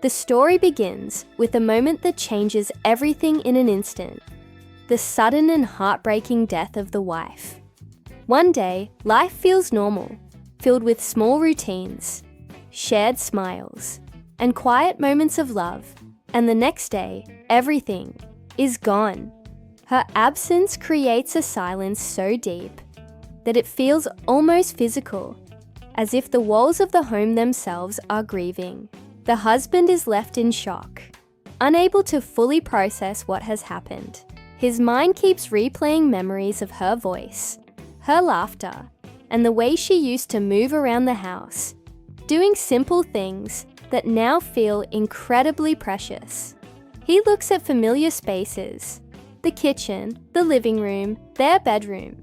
The story begins with a moment that changes everything in an instant: the sudden and heartbreaking death of the wife. One day, life feels normal, filled with small routines, shared smiles, and quiet moments of love. And the next day, everything is gone. Her absence creates a silence so deep that it feels almost physical, as if the walls of the home themselves are grieving. The husband is left in shock, unable to fully process what has happened. His mind keeps replaying memories of her voice, her laughter, and the way she used to move around the house, doing simple things that now feel incredibly precious. He looks at familiar spaces, the kitchen, the living room, their bedroom,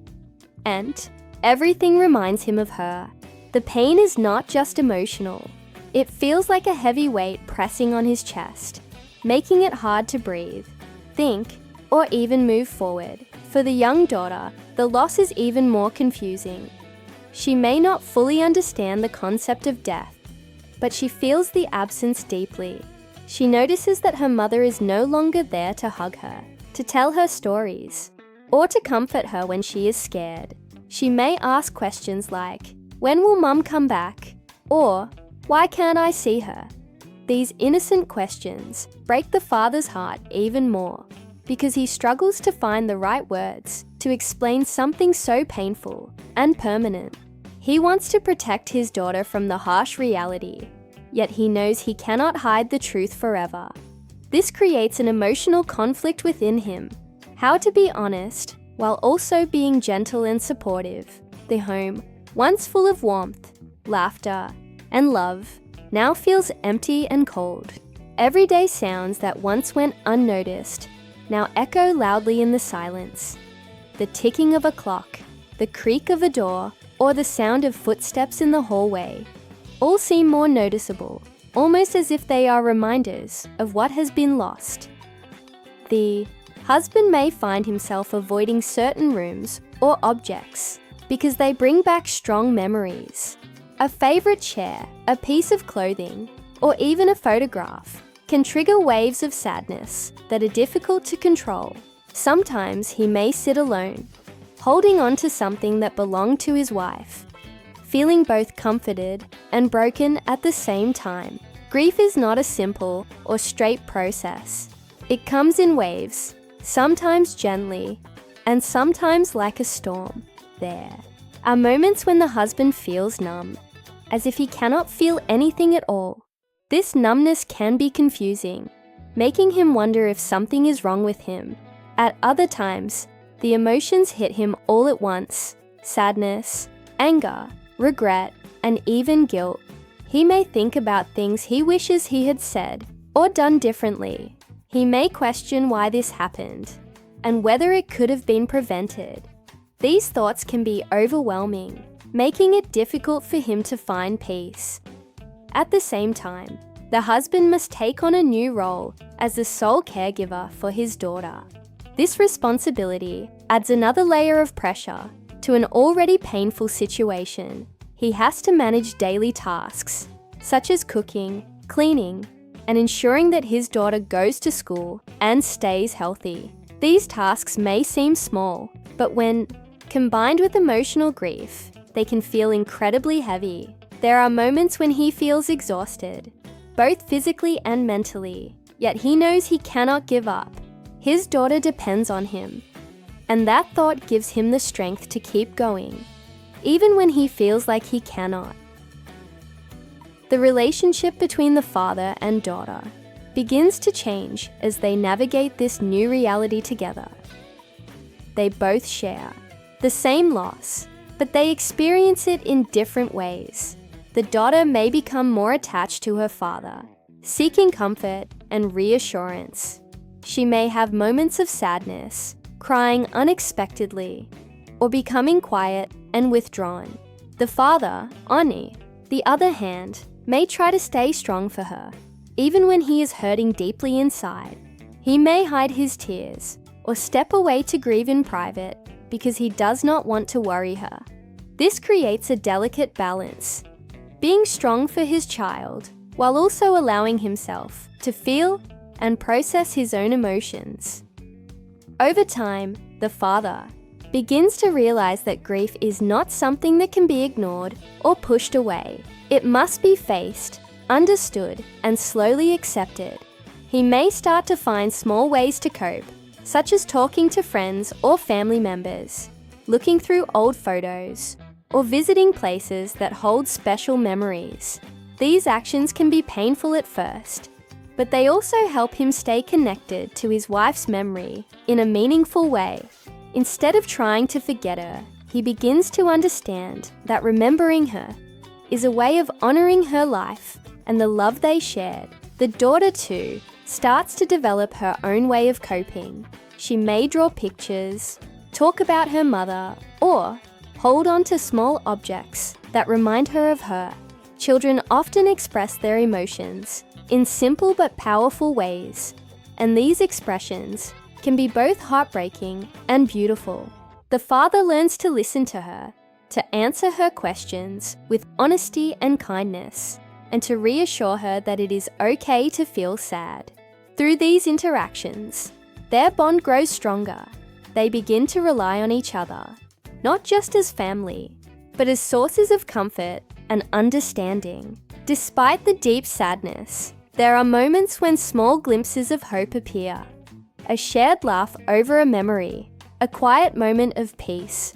and everything reminds him of her. The pain is not just emotional. It feels like a heavy weight pressing on his chest, making it hard to breathe, think, or even move forward. For the young daughter, the loss is even more confusing. She may not fully understand the concept of death, but she feels the absence deeply. She notices that her mother is no longer there to hug her, to tell her stories, or to comfort her when she is scared. She may ask questions like, "When will Mum come back?" Or, "Why can't I see her?" These innocent questions break the father's heart even more, because he struggles to find the right words to explain something so painful and permanent. He wants to protect his daughter from the harsh reality, yet he knows he cannot hide the truth forever. This creates an emotional conflict within him: how to be honest while also being gentle and supportive. The home, once full of warmth, laughter, and love, now feels empty and cold. Everyday sounds that once went unnoticed now echo loudly in the silence. The ticking of a clock, the creak of a door, or the sound of footsteps in the hallway all seem more noticeable, almost as if they are reminders of what has been lost. The husband may find himself avoiding certain rooms or objects because they bring back strong memories. A favorite chair, a piece of clothing, or even a photograph can trigger waves of sadness that are difficult to control. Sometimes he may sit alone, holding on to something that belonged to his wife, feeling both comforted and broken at the same time. Grief is not a simple or straight process. It comes in waves, sometimes gently, and sometimes like a storm. There are moments when the husband feels numb, as if he cannot feel anything at all. This numbness can be confusing, making him wonder if something is wrong with him. At other times, the emotions hit him all at once: sadness, anger, regret, and even guilt. He may think about things he wishes he had said or done differently. He may question why this happened and whether it could have been prevented. These thoughts can be overwhelming, making it difficult for him to find peace. At the same time, the husband must take on a new role as the sole caregiver for his daughter. This responsibility adds another layer of pressure to an already painful situation. He has to manage daily tasks, such as cooking, cleaning, and ensuring that his daughter goes to school and stays healthy. These tasks may seem small, but when combined with emotional grief, they can feel incredibly heavy. There are moments when he feels exhausted, both physically and mentally, yet he knows he cannot give up. His daughter depends on him, and that thought gives him the strength to keep going, even when he feels like he cannot. The relationship between the father and daughter begins to change as they navigate this new reality together. They both share the same loss, but they experience it in different ways. The daughter may become more attached to her father, seeking comfort and reassurance. She may have moments of sadness, crying unexpectedly, or becoming quiet and withdrawn. The father, on the other hand, may try to stay strong for her, even when he is hurting deeply inside. He may hide his tears or step away to grieve in private because he does not want to worry her. This creates a delicate balance, being strong for his child while also allowing himself to feel and process his own emotions. Over time, the father begins to realize that grief is not something that can be ignored or pushed away. It must be faced, understood, and slowly accepted. He may start to find small ways to cope, such as talking to friends or family members, looking through old photos, or visiting places that hold special memories. These actions can be painful at first, but they also help him stay connected to his wife's memory in a meaningful way. Instead of trying to forget her, he begins to understand that remembering her is a way of honoring her life and the love they shared. The daughter, too, starts to develop her own way of coping. She may draw pictures, talk about her mother, or hold on to small objects that remind her of her. Children often express their emotions in simple but powerful ways, and these expressions can be both heartbreaking and beautiful. The father learns to listen to her, to answer her questions with honesty and kindness, and to reassure her that it is okay to feel sad. Through these interactions, their bond grows stronger. They begin to rely on each other, not just as family, but as sources of comfort and understanding. Despite the deep sadness, there are moments when small glimpses of hope appear. A shared laugh over a memory, a quiet moment of peace,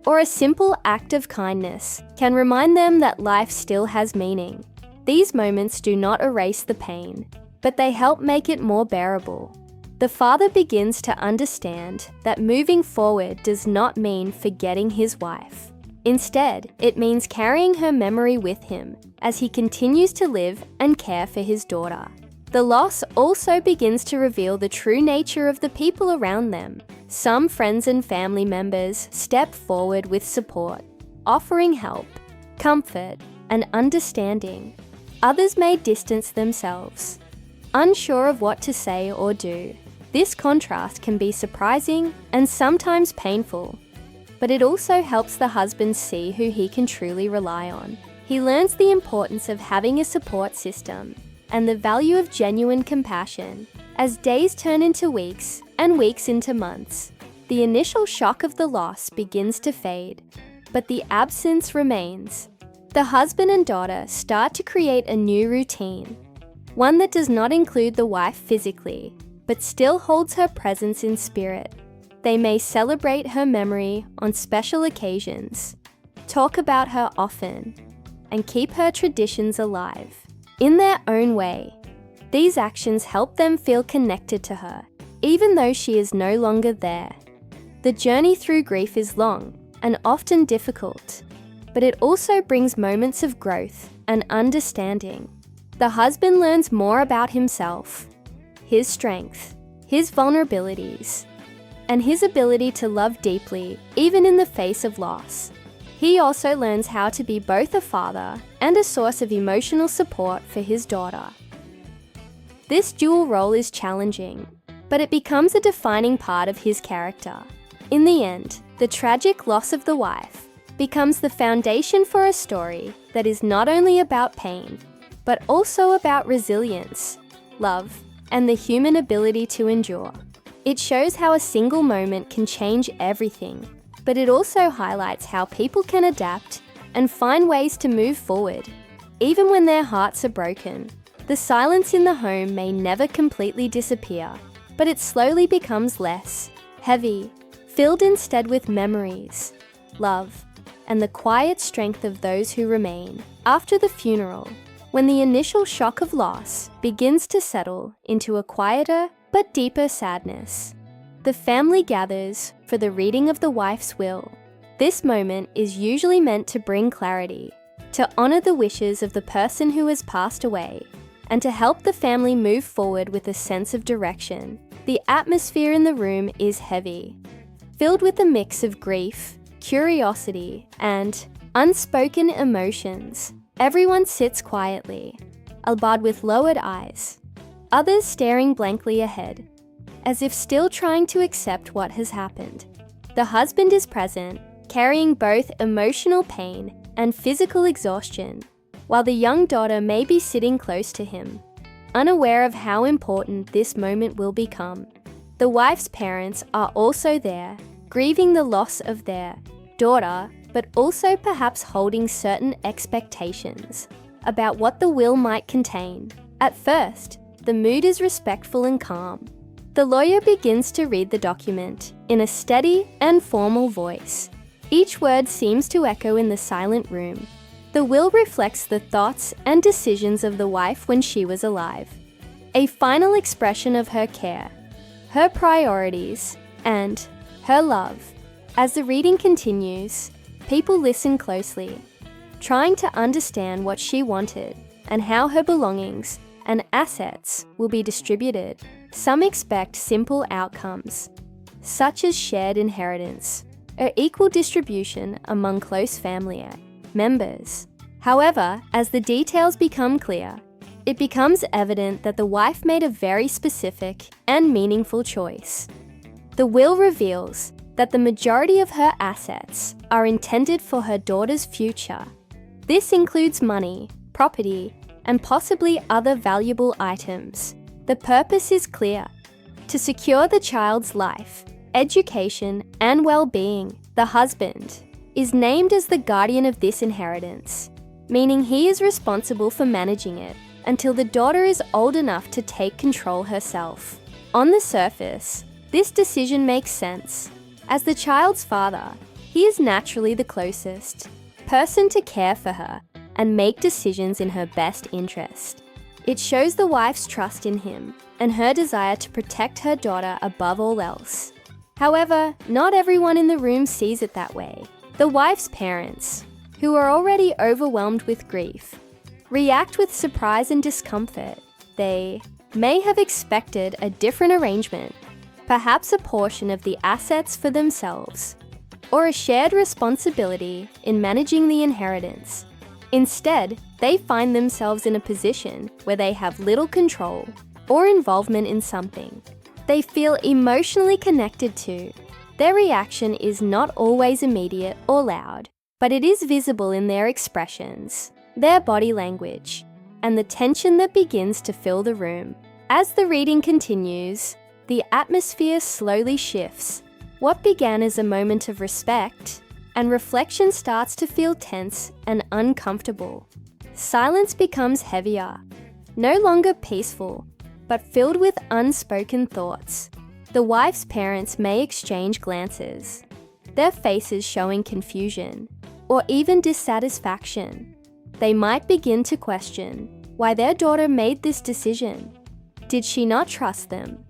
or a simple act of kindness can remind them that life still has meaning. These moments do not erase the pain, but they help make it more bearable. The father begins to understand that moving forward does not mean forgetting his wife. Instead, it means carrying her memory with him as he continues to live and care for his daughter. The loss also begins to reveal the true nature of the people around them. Some friends and family members step forward with support, offering help, comfort, and understanding. Others may distance themselves, unsure of what to say or do. This contrast can be surprising and sometimes painful, but it also helps the husband see who he can truly rely on. He learns the importance of having a support system and the value of genuine compassion. As days turn into weeks and weeks into months, the initial shock of the loss begins to fade, but the absence remains. The husband and daughter start to create a new routine, one that does not include the wife physically, but still holds her presence in spirit. They may celebrate her memory on special occasions, talk about her often, and keep her traditions alive. In their own way, these actions help them feel connected to her, even though she is no longer there. The journey through grief is long and often difficult, but it also brings moments of growth and understanding. The husband learns more about himself, his strength, his vulnerabilities, and his ability to love deeply, even in the face of loss. He also learns how to be both a father and a source of emotional support for his daughter. This dual role is challenging, but it becomes a defining part of his character. In the end, the tragic loss of the wife becomes the foundation for a story that is not only about pain, but also about resilience, love, and the human ability to endure. It shows how a single moment can change everything, but it also highlights how people can adapt and find ways to move forward, even when their hearts are broken. The silence in the home may never completely disappear, but it slowly becomes less heavy, filled instead with memories, love, and the quiet strength of those who remain. After the funeral, when the initial shock of loss begins to settle into a quieter but deeper sadness, the family gathers for the reading of the wife's will. This moment is usually meant to bring clarity, to honor the wishes of the person who has passed away, and to help the family move forward with a sense of direction. The atmosphere in the room is heavy, filled with a mix of grief, curiosity, and unspoken emotions. Everyone sits quietly, albeit with lowered eyes, others staring blankly ahead, as if still trying to accept what has happened. The husband is present, carrying both emotional pain and physical exhaustion. while the young daughter may be sitting close to him, unaware of how important this moment will become. The wife's parents are also there, grieving the loss of their daughter, but also perhaps holding certain expectations about what the will might contain. At first, the mood is respectful and calm. The lawyer begins to read the document in a steady and formal voice. Each word seems to echo in the silent room. The will reflects the thoughts and decisions of the wife when she was alive, a final expression of her care, her priorities, and her love. As the reading continues, people listen closely, trying to understand what she wanted and how her belongings and assets will be distributed. Some expect simple outcomes, such as shared inheritance or equal distribution among close family members. However, as the details become clear, it becomes evident that the wife made a very specific and meaningful choice. The will reveals that the majority of her assets are intended for her daughter's future. This includes money, property, and possibly other valuable items. The purpose is clear: to secure the child's life, education, and well-being. The husband is named as the guardian of this inheritance, meaning he is responsible for managing it until the daughter is old enough to take control herself. On the surface, this decision makes sense. As the child's father, he is naturally the closest person to care for her and make decisions in her best interest. It shows the wife's trust in him and her desire to protect her daughter above all else. However, not everyone in the room sees it that way. The wife's parents, who are already overwhelmed with grief, react with surprise and discomfort. They may have expected a different arrangement, perhaps a portion of the assets for themselves, or a shared responsibility in managing the inheritance. Instead, they find themselves in a position where they have little control or involvement in something they feel emotionally connected to. Their reaction is not always immediate or loud, but it is visible in their expressions, their body language, and the tension that begins to fill the room. As the reading continues, the atmosphere slowly shifts. What began as a moment of respect and reflection starts to feel tense and uncomfortable. Silence becomes heavier, no longer peaceful, but filled with unspoken thoughts. The wife's parents may exchange glances, their faces showing confusion or even dissatisfaction. They might begin to question why their daughter made this decision. Did she not trust them?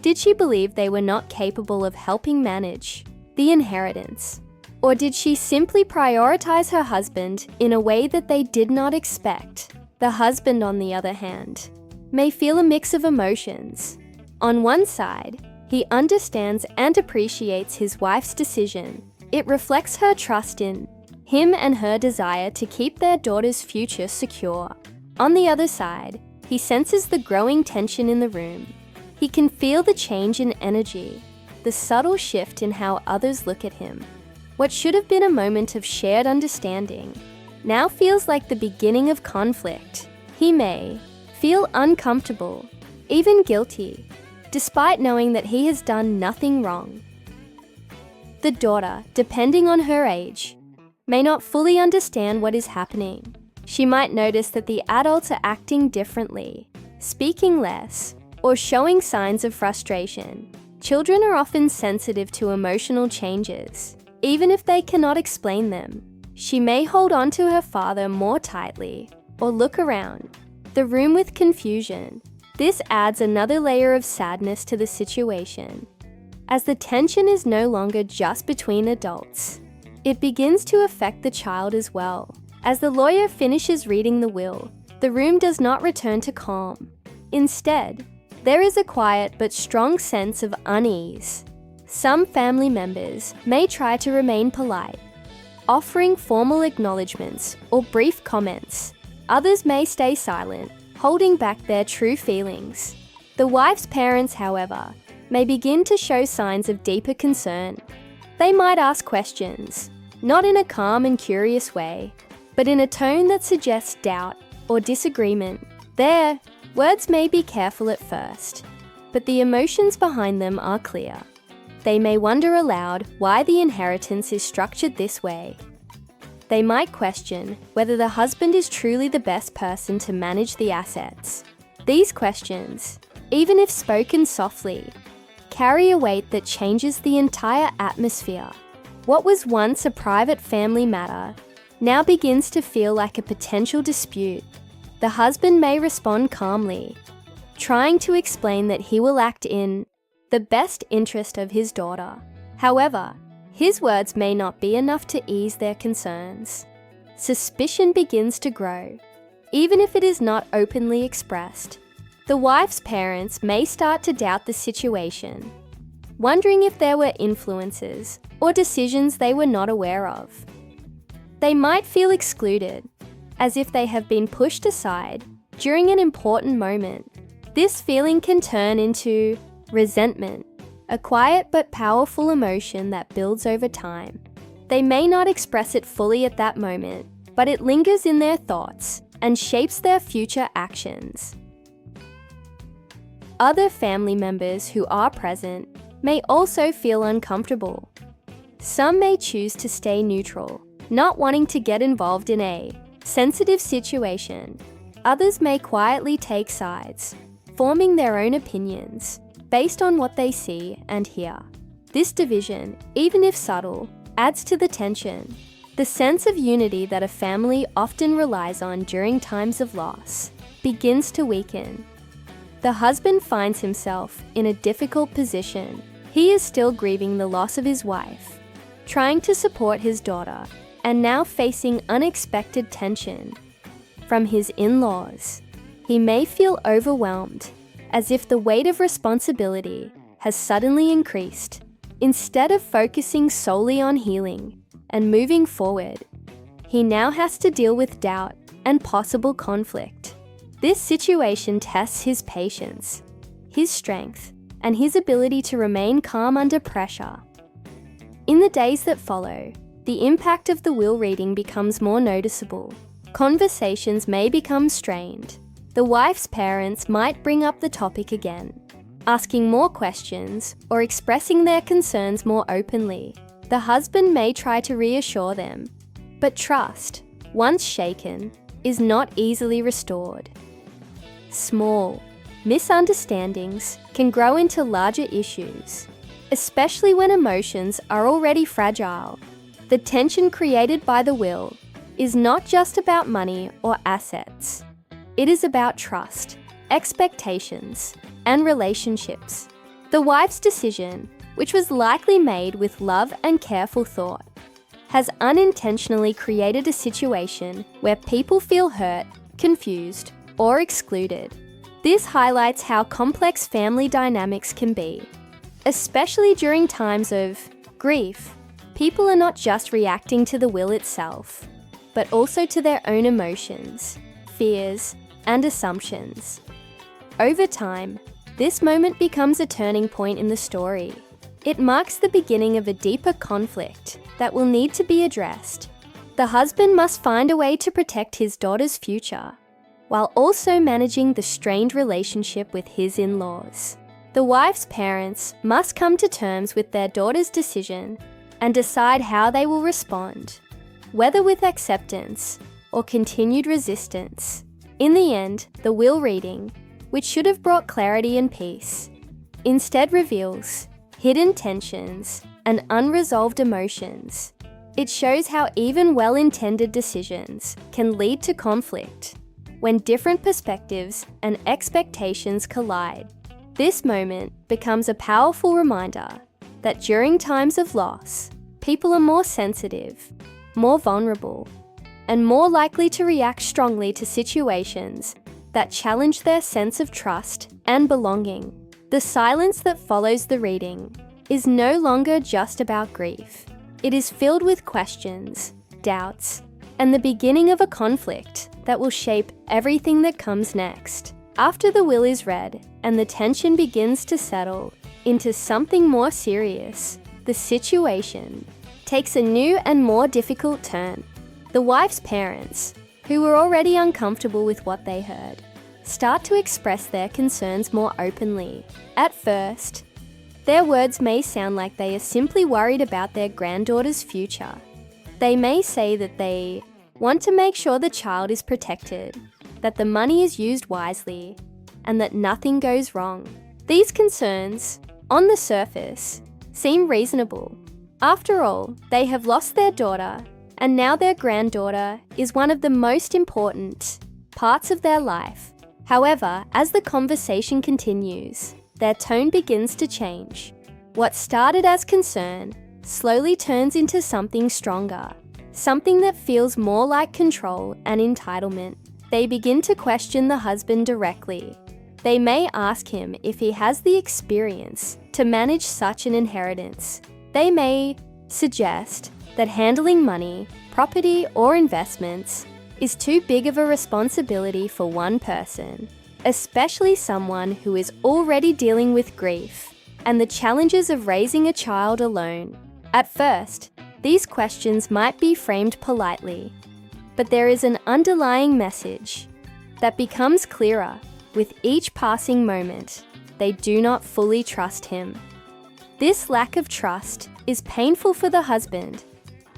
Did she believe they were not capable of helping manage the inheritance? Or did she simply prioritize her husband in a way that they did not expect? The husband, on the other hand, may feel a mix of emotions. On one side, he understands and appreciates his wife's decision. It reflects her trust in him and her desire to keep their daughter's future secure. On the other side, he senses the growing tension in the room. He can feel the change in energy, the subtle shift in how others look at him. What should have been a moment of shared understanding now feels like the beginning of conflict. He may feel uncomfortable, even guilty, despite knowing that he has done nothing wrong. The daughter, depending on her age, may not fully understand what is happening. She might notice that the adults are acting differently, speaking less, or showing signs of frustration. Children are often sensitive to emotional changes, even if they cannot explain them. She may hold on to her father more tightly or look around the room with confusion. This adds another layer of sadness to the situation. As the tension is no longer just between adults, it begins to affect the child as well. As the lawyer finishes reading the will, the room does not return to calm. Instead, there is a quiet but strong sense of unease. Some family members may try to remain polite, offering formal acknowledgements or brief comments. Others may stay silent, holding back their true feelings. The wife's parents, however, may begin to show signs of deeper concern. They might ask questions, not in a calm and curious way, but in a tone that suggests doubt or disagreement. Their words may be careful at first, but the emotions behind them are clear. They may wonder aloud why the inheritance is structured this way. They might question whether the husband is truly the best person to manage the assets. These questions, even if spoken softly, carry a weight that changes the entire atmosphere. What was once a private family matter now begins to feel like a potential dispute. The husband may respond calmly, trying to explain that he will act in the best interest of his daughter. However, his words may not be enough to ease their concerns. Suspicion begins to grow, even if it is not openly expressed. The wife's parents may start to doubt the situation, wondering if there were influences or decisions they were not aware of. They might feel excluded, as if they have been pushed aside during an important moment. This feeling can turn into resentment, a quiet but powerful emotion that builds over time. They may not express it fully at that moment, but it lingers in their thoughts and shapes their future actions. Other family members who are present may also feel uncomfortable. Some may choose to stay neutral, not wanting to get involved in a sensitive situation. Others may quietly take sides, forming their own opinions based on what they see and hear. This division, even if subtle, adds to the tension, the sense of unity that a family often relies on during times of loss begins to weaken. The husband finds himself in a difficult position. He is still grieving the loss of his wife, trying to support his daughter, and now facing unexpected tension from his in-laws. He may feel overwhelmed, as if the weight of responsibility has suddenly increased. Instead of focusing solely on healing and moving forward, he now has to deal with doubt and possible conflict. This situation tests his patience, his strength, and his ability to remain calm under pressure. In the days that follow, the impact of the will reading becomes more noticeable. Conversations may become strained. The wife's parents might bring up the topic again, asking more questions or expressing their concerns more openly. The husband may try to reassure them, but trust, once shaken, is not easily restored. Small misunderstandings can grow into larger issues, especially when emotions are already fragile. The tension created by the will is not just about money or assets. It is about trust, expectations, and relationships. The wife's decision, which was likely made with love and careful thought, has unintentionally created a situation where people feel hurt, confused, or excluded. This highlights how complex family dynamics can be. Especially during times of grief, people are not just reacting to the will itself, but also to their own emotions, fears, and assumptions. Over time, this moment becomes a turning point in the story. It marks the beginning of a deeper conflict that will need to be addressed. The husband must find a way to protect his daughter's future, while also managing the strained relationship with his in-laws. The wife's parents must come to terms with their daughter's decision and decide how they will respond, whether with acceptance or continued resistance. In the end, the will reading, which should have brought clarity and peace, instead reveals hidden tensions and unresolved emotions. It shows how even well-intended decisions can lead to conflict when different perspectives and expectations collide. This moment becomes a powerful reminder that during times of loss, people are more sensitive, more vulnerable, and more likely to react strongly to situations that challenge their sense of trust and belonging. The silence that follows the reading is no longer just about grief. It is filled with questions, doubts, and the beginning of a conflict that will shape everything that comes next. After the will is read and the tension begins to settle into something more serious, the situation takes a new and more difficult turn. The wife's parents, who were already uncomfortable with what they heard, start to express their concerns more openly. At first, their words may sound like they are simply worried about their granddaughter's future. They may say that they want to make sure the child is protected, that the money is used wisely, and that nothing goes wrong. These concerns, on the surface, seem reasonable. After all, they have lost their daughter, and now their granddaughter is one of the most important parts of their life. However, as the conversation continues, their tone begins to change. What started as concern slowly turns into something stronger, something that feels more like control and entitlement. They begin to question the husband directly. They may ask him if he has the experience to manage such an inheritance. They may suggest that handling money, property, or investments is too big of a responsibility for one person, especially someone who is already dealing with grief and the challenges of raising a child alone. At first, these questions might be framed politely, but there is an underlying message that becomes clearer with each passing moment. They do not fully trust him. This lack of trust is painful for the husband,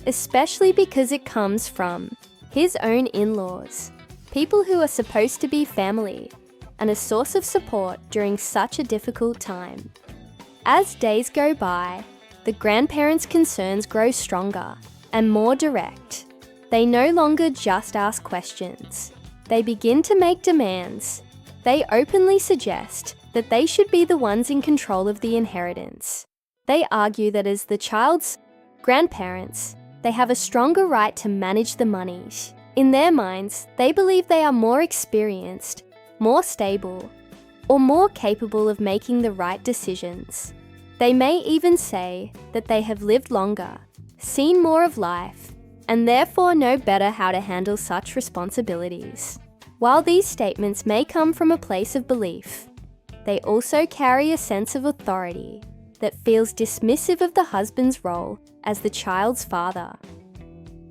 especially because it comes from his own in-laws, people who are supposed to be family and a source of support during such a difficult time. As days go by, the grandparents' concerns grow stronger and more direct. They no longer just ask questions. They begin to make demands. They openly suggest that they should be the ones in control of the inheritance. They argue that as the child's grandparents, they have a stronger right to manage the money. In their minds, they believe they are more experienced, more stable, or more capable of making the right decisions. They may even say that they have lived longer, seen more of life, and therefore know better how to handle such responsibilities. While these statements may come from a place of belief, they also carry a sense of authority that feels dismissive of the husband's role as the child's father.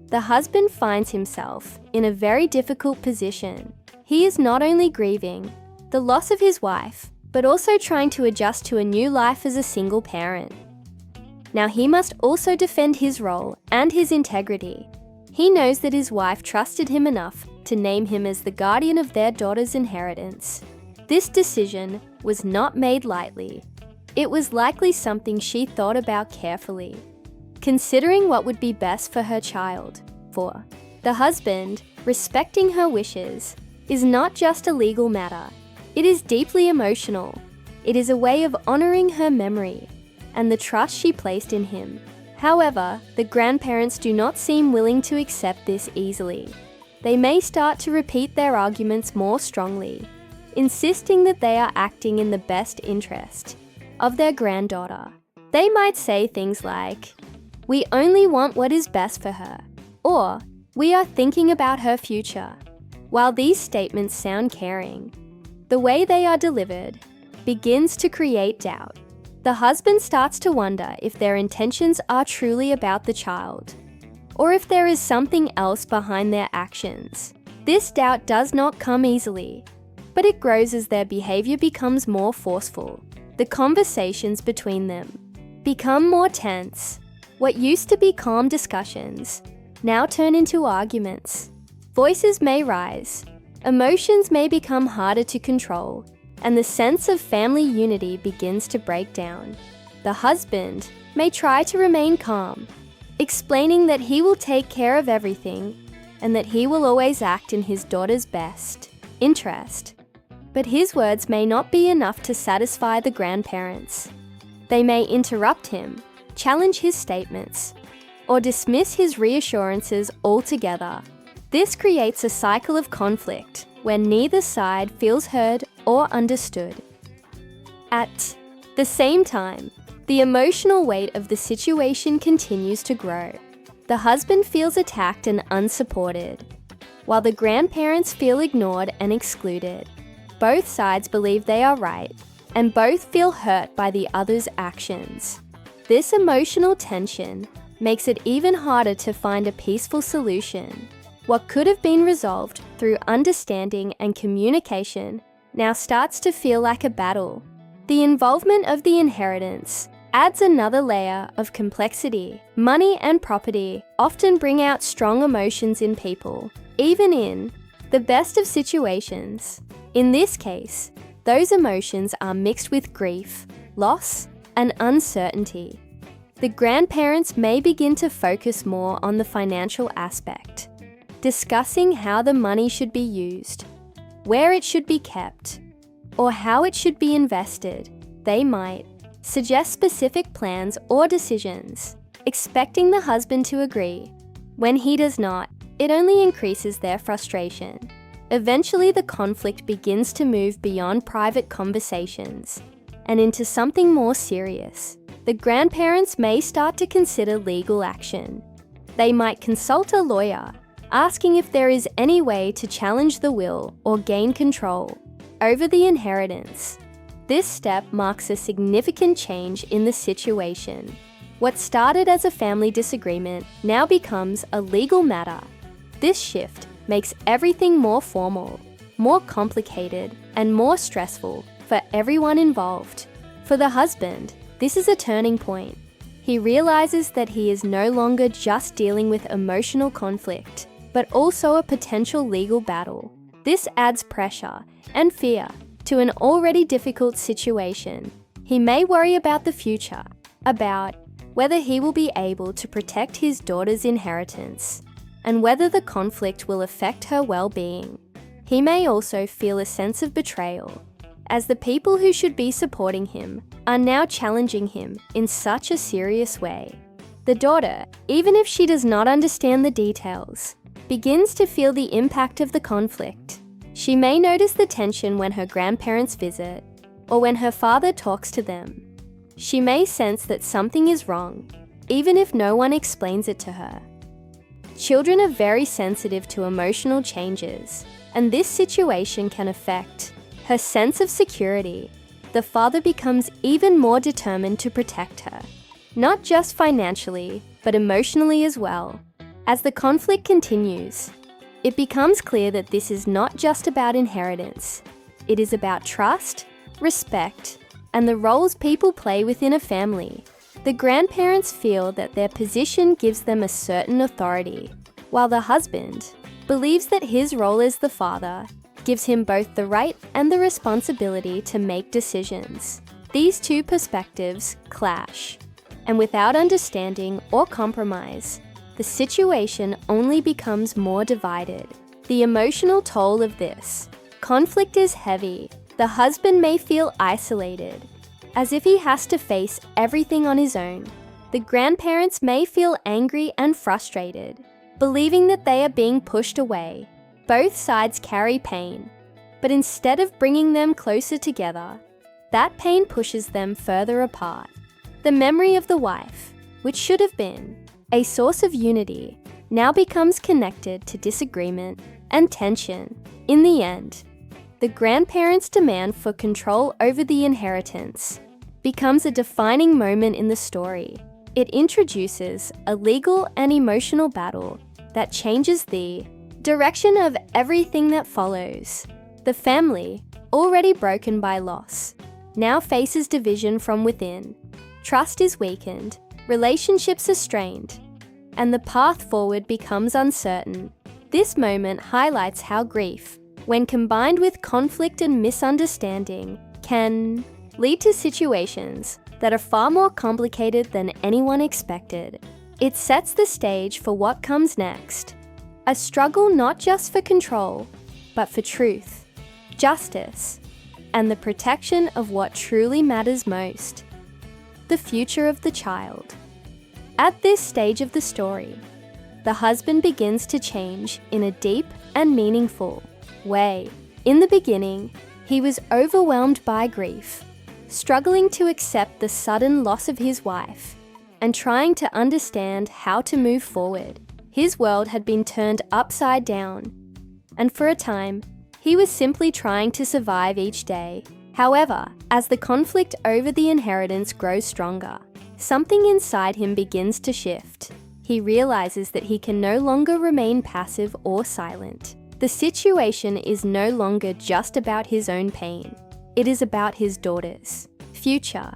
The husband finds himself in a very difficult position. He is not only grieving the loss of his wife, but also trying to adjust to a new life as a single parent. Now he must also defend his role and his integrity. He knows that his wife trusted him enough to name him as the guardian of their daughter's inheritance. This decision was not made lightly. It was likely something she thought about carefully, considering what would be best for her child. For the husband, respecting her wishes is not just a legal matter. It is deeply emotional. It is a way of honoring her memory and the trust she placed in him. However, the grandparents do not seem willing to accept this easily. They may start to repeat their arguments more strongly, insisting that they are acting in the best interest of their granddaughter. They might say things like, "We only want what is best for her," or "We are thinking about her future." While these statements sound caring, the way they are delivered begins to create doubt. The husband starts to wonder if their intentions are truly about the child, or if there is something else behind their actions. This doubt does not come easily, but it grows as their behavior becomes more forceful. The conversations between them become more tense. What used to be calm discussions now turn into arguments. Voices may rise, emotions may become harder to control, and the sense of family unity begins to break down. The husband may try to remain calm, explaining that he will take care of everything and that he will always act in his daughter's best interest. But his words may not be enough to satisfy the grandparents. They may interrupt him, challenge his statements, or dismiss his reassurances altogether. This creates a cycle of conflict where neither side feels heard or understood. At the same time, the emotional weight of the situation continues to grow. The husband feels attacked and unsupported, while the grandparents feel ignored and excluded. Both sides believe they are right, and both feel hurt by the other's actions. This emotional tension makes it even harder to find a peaceful solution. What could have been resolved through understanding and communication now starts to feel like a battle. The involvement of the inheritance adds another layer of complexity. Money and property often bring out strong emotions in people, even in the best of situations. In this case, those emotions are mixed with grief, loss, and uncertainty. The grandparents may begin to focus more on the financial aspect, discussing how the money should be used, where it should be kept, or how it should be invested. They might suggest specific plans or decisions, expecting the husband to agree. When he does not, it only increases their frustration. Eventually, the conflict begins to move beyond private conversations and into something more serious. The grandparents may start to consider legal action. They might consult a lawyer, asking if there is any way to challenge the will or gain control over the inheritance. This step marks a significant change in the situation. What started as a family disagreement now becomes a legal matter. This shift makes everything more formal, more complicated, and more stressful for everyone involved. For the husband, this is a turning point. He realizes that he is no longer just dealing with emotional conflict, but also a potential legal battle. This adds pressure and fear to an already difficult situation. He may worry about the future, about whether he will be able to protect his daughter's inheritance, and whether the conflict will affect her well-being. He may also feel a sense of betrayal, as the people who should be supporting him are now challenging him in such a serious way. The daughter, even if she does not understand the details, begins to feel the impact of the conflict. She may notice the tension when her grandparents visit, or when her father talks to them. She may sense that something is wrong, even if no one explains it to her. Children are very sensitive to emotional changes, and this situation can affect her sense of security. The father becomes even more determined to protect her, not just financially, but emotionally as well. As the conflict continues, it becomes clear that this is not just about inheritance. It is about trust, respect, and the roles people play within a family. The grandparents feel that their position gives them a certain authority, while the husband believes that his role as the father gives him both the right and the responsibility to make decisions. These two perspectives clash, and without understanding or compromise, the situation only becomes more divided. The emotional toll of this conflict is heavy. The husband may feel isolated, as if he has to face everything on his own. The grandparents may feel angry and frustrated, believing that they are being pushed away. Both sides carry pain, but instead of bringing them closer together, that pain pushes them further apart. The memory of the wife, which should have been a source of unity, now becomes connected to disagreement and tension. In the end, the grandparents' demand for control over the inheritance becomes a defining moment in the story. It introduces a legal and emotional battle that changes the direction of everything that follows. The family, already broken by loss, now faces division from within. Trust is weakened, relationships are strained, and the path forward becomes uncertain. This moment highlights how grief, when combined with conflict and misunderstanding, can lead to situations that are far more complicated than anyone expected. It sets the stage for what comes next. A struggle not just for control, but for truth, justice, and the protection of what truly matters most: the future of the child. At this stage of the story, the husband begins to change in a deep and meaningful way. In the beginning, he was overwhelmed by grief, struggling to accept the sudden loss of his wife, and trying to understand how to move forward. His world had been turned upside down, and for a time, he was simply trying to survive each day. However, as the conflict over the inheritance grows stronger, something inside him begins to shift. he realizes that he can no longer remain passive or silent. The situation is no longer just about his own pain. It is about his daughter's future,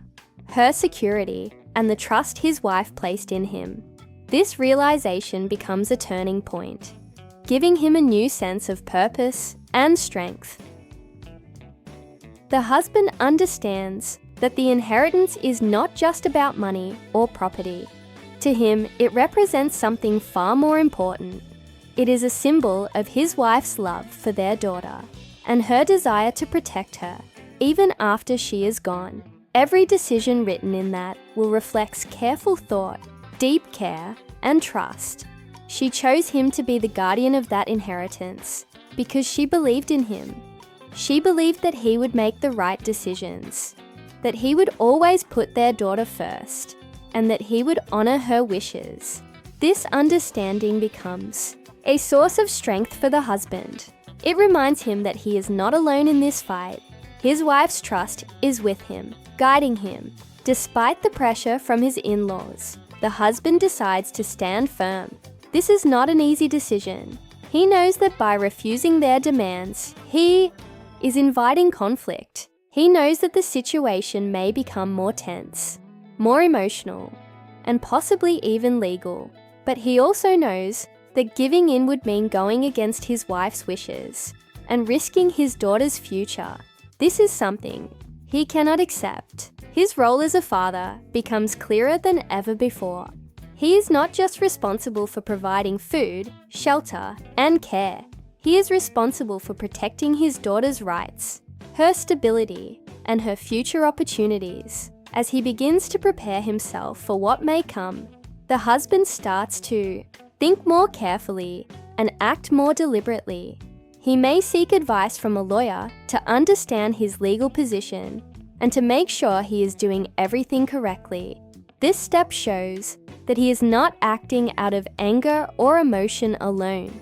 her security, and the trust his wife placed in him. This realization becomes a turning point, giving him a new sense of purpose and strength. The husband understands that the inheritance is not just about money or property. To him, it represents something far more important. It is a symbol of his wife's love for their daughter and her desire to protect her, even after she is gone. Every decision written in that will reflect careful thought, deep care, and trust. She chose him to be the guardian of that inheritance because she believed in him. She believed that he would make the right decisions, that he would always put their daughter first, and that he would honor her wishes. This understanding becomes a source of strength for the husband. It reminds him that he is not alone in this fight. His wife's trust is with him, guiding him. Despite the pressure from his in-laws, the husband decides to stand firm. This is not an easy decision. He knows that by refusing their demands, he is inviting conflict. He knows that the situation may become more tense, more emotional, and possibly even legal. But he also knows that giving in would mean going against his wife's wishes and risking his daughter's future. This is something he cannot accept. His role as a father becomes clearer than ever before. He is not just responsible for providing food, shelter, and care. He is responsible for protecting his daughter's rights, her stability, and her future opportunities. As he begins to prepare himself for what may come, the husband starts to think more carefully and act more deliberately. He may seek advice from a lawyer to understand his legal position and to make sure he is doing everything correctly. This step shows that he is not acting out of anger or emotion alone,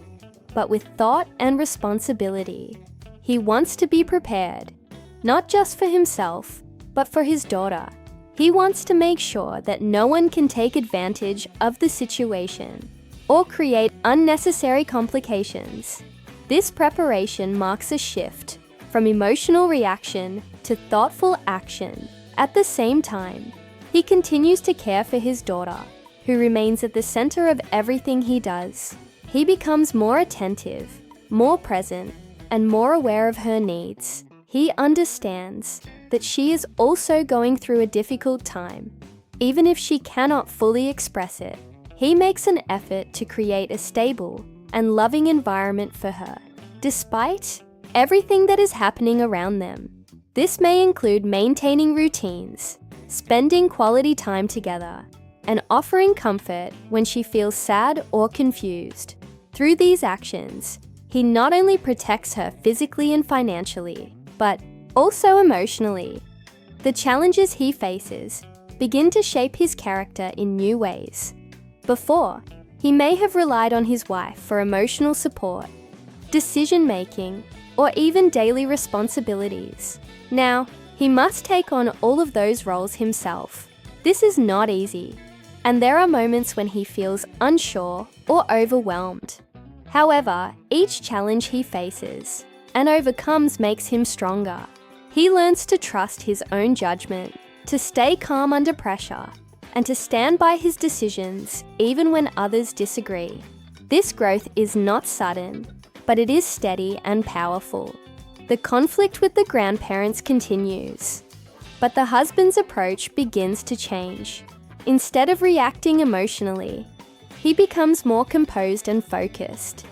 but with thought and responsibility. He wants to be prepared, not just for himself, but for his daughter. He wants to make sure that no one can take advantage of the situation or create unnecessary complications. This preparation marks a shift from emotional reaction to thoughtful action. At the same time, he continues to care for his daughter, who remains at the center of everything he does. He becomes more attentive, more present, and more aware of her needs. He understands that she is also going through a difficult time. Even if she cannot fully express it, he makes an effort to create a stable and loving environment for her, despite everything that is happening around them. This may include maintaining routines, spending quality time together, and offering comfort when she feels sad or confused. Through these actions, he not only protects her physically and financially, but also emotionally. The challenges he faces begin to shape his character in new ways. Before, he may have relied on his wife for emotional support, decision-making, or even daily responsibilities. Now, he must take on all of those roles himself. This is not easy, and there are moments when he feels unsure or overwhelmed. However, each challenge he faces and overcomes makes him stronger. He learns to trust his own judgment, to stay calm under pressure, and to stand by his decisions even when others disagree. This growth is not sudden, but it is steady and powerful. The conflict with the grandparents continues, but the husband's approach begins to change. Instead of reacting emotionally, he becomes more composed and focused.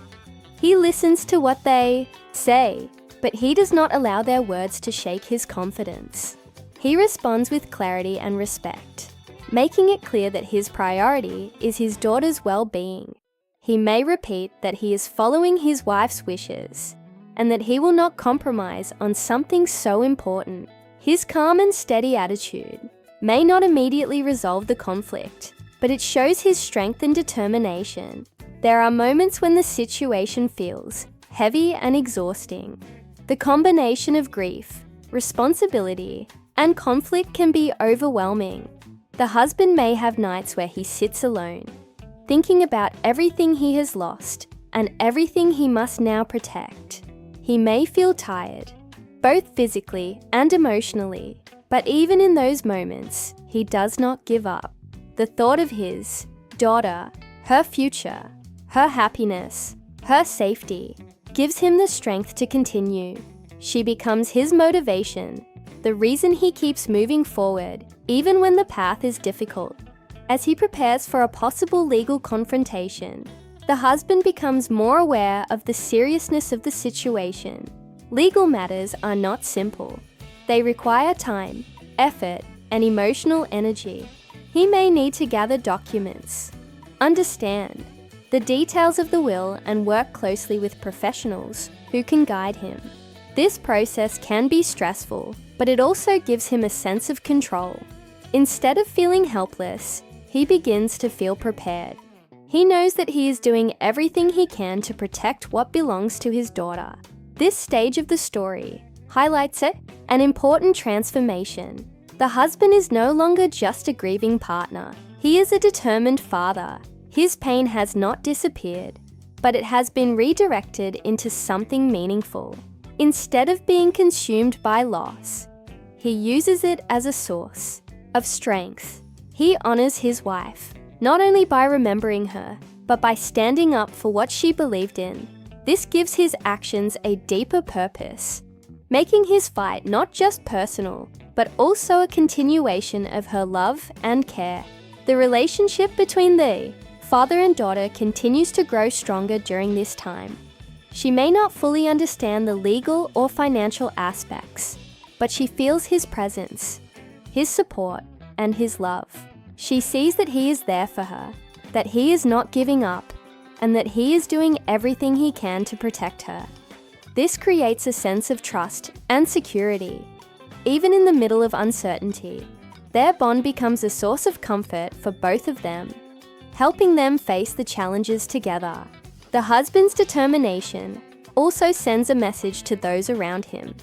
He listens to what they say, but he does not allow their words to shake his confidence. He responds with clarity and respect, making it clear that his priority is his daughter's well-being. He may repeat that he is following his wife's wishes and that he will not compromise on something so important. His calm and steady attitude may not immediately resolve the conflict, but it shows his strength and determination. There are moments when the situation feels heavy and exhausting. The combination of grief, responsibility, and conflict can be overwhelming. The husband may have nights where he sits alone, thinking about everything he has lost and everything he must now protect. He may feel tired, both physically and emotionally, but even in those moments, he does not give up. The thought of his daughter, her future, her happiness, her safety, gives him the strength to continue. She becomes his motivation, the reason he keeps moving forward, even when the path is difficult. As he prepares for a possible legal confrontation, the husband becomes more aware of the seriousness of the situation. Legal matters are not simple. They require time, effort, and emotional energy. He may need to gather documents, understand the details of the will, and work closely with professionals who can guide him. This process can be stressful, but it also gives him a sense of control. Instead of feeling helpless, he begins to feel prepared. He knows that he is doing everything he can to protect what belongs to his daughter. This stage of the story highlights an important transformation. The husband is no longer just a grieving partner. He is a determined father. His pain has not disappeared, but it has been redirected into something meaningful. Instead of being consumed by loss, he uses it as a source of strength. He honors his wife, not only by remembering her, but by standing up for what she believed in. This gives his actions a deeper purpose, making his fight not just personal, but also a continuation of her love and care. The relationship between the father and daughter continues to grow stronger during this time. She may not fully understand the legal or financial aspects, but she feels his presence, his support, and his love. She sees that he is there for her, that he is not giving up, and that he is doing everything he can to protect her. This creates a sense of trust and security. Even in the middle of uncertainty, their bond becomes a source of comfort for both of them, helping them face the challenges together. The husband's determination also sends a message to those around him.